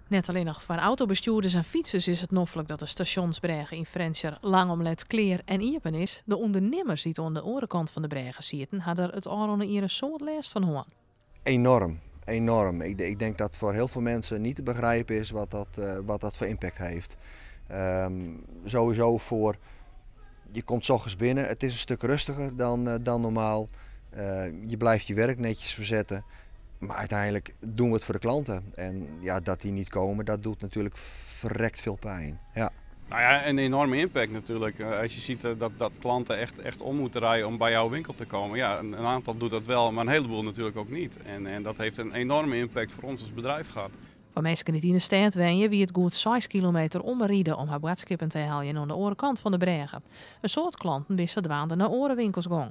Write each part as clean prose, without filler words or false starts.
Net alleen nog voor autobestuurders en fietsers is het noffelijk dat de stationsbregen in Frenscher lang omlet kleer en iepen is. De ondernemers die het aan de orenkant van de bregen zitten, hadden het al hier een soort last van hoorn. Enorm, enorm. Ik denk dat voor heel veel mensen niet te begrijpen is wat dat voor impact heeft. Sowieso voor, je komt 's ochtends binnen, het is een stuk rustiger dan normaal. Je blijft je werk netjes verzetten. Maar uiteindelijk doen we het voor de klanten. En ja, dat die niet komen, dat doet natuurlijk verrekt veel pijn. Ja. Nou ja, een enorme impact natuurlijk. Als je ziet dat klanten echt om moeten rijden om bij jouw winkel te komen. Ja, een aantal doet dat wel, maar een heleboel natuurlijk ook niet. En dat heeft een enorme impact voor ons als bedrijf gehad. Voor mensen die in de stad wonen, wie het goed 6 kilometer omrijden om haar boodschappen te halen aan de orenkant van de bregen. Een soort klanten wisten dwaande naar orenwinkels gaan.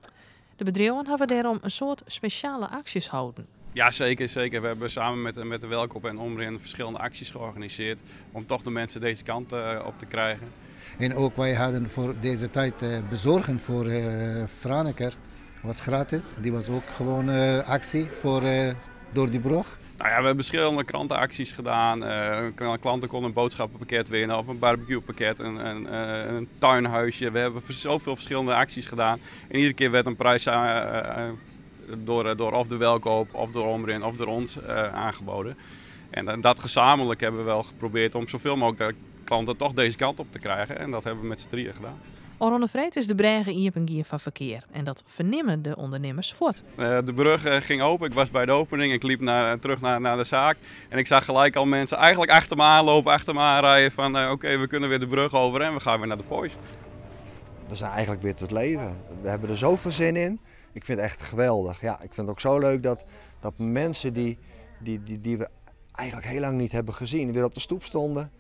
De bedrijven hebben daarom een soort speciale acties houden. Ja, zeker, zeker. We hebben samen met de Welkoop en Omrin verschillende acties georganiseerd om toch de mensen deze kant op te krijgen. En ook wij hadden voor deze tijd bezorgen voor Franeker. Was gratis. Die was ook gewoon actie voor door die brug. Nou ja, we hebben verschillende krantenacties gedaan. Klanten konden een boodschappenpakket winnen of een barbecuepakket, een tuinhuisje. We hebben zoveel verschillende acties gedaan. En iedere keer werd een prijs door of de Welkoop, of door Omrin, of door ons aangeboden. En dat gezamenlijk hebben we wel geprobeerd om zoveel mogelijk de klanten toch deze kant op te krijgen. En dat hebben we met z'n drieën gedaan. Oranje vreed is de bregen iepen van verkeer. En dat vernemen de ondernemers voort. De brug ging open. Ik was bij de opening. Ik liep terug naar de zaak. En ik zag gelijk al mensen eigenlijk achter me aanlopen, achter me aanrijden. Van oké, we kunnen weer de brug over en we gaan weer naar de Poys. We zijn eigenlijk weer tot leven. We hebben er zoveel zin in. Ik vind het echt geweldig. Ja, ik vind het ook zo leuk dat mensen die we eigenlijk heel lang niet hebben gezien, weer op de stoep stonden.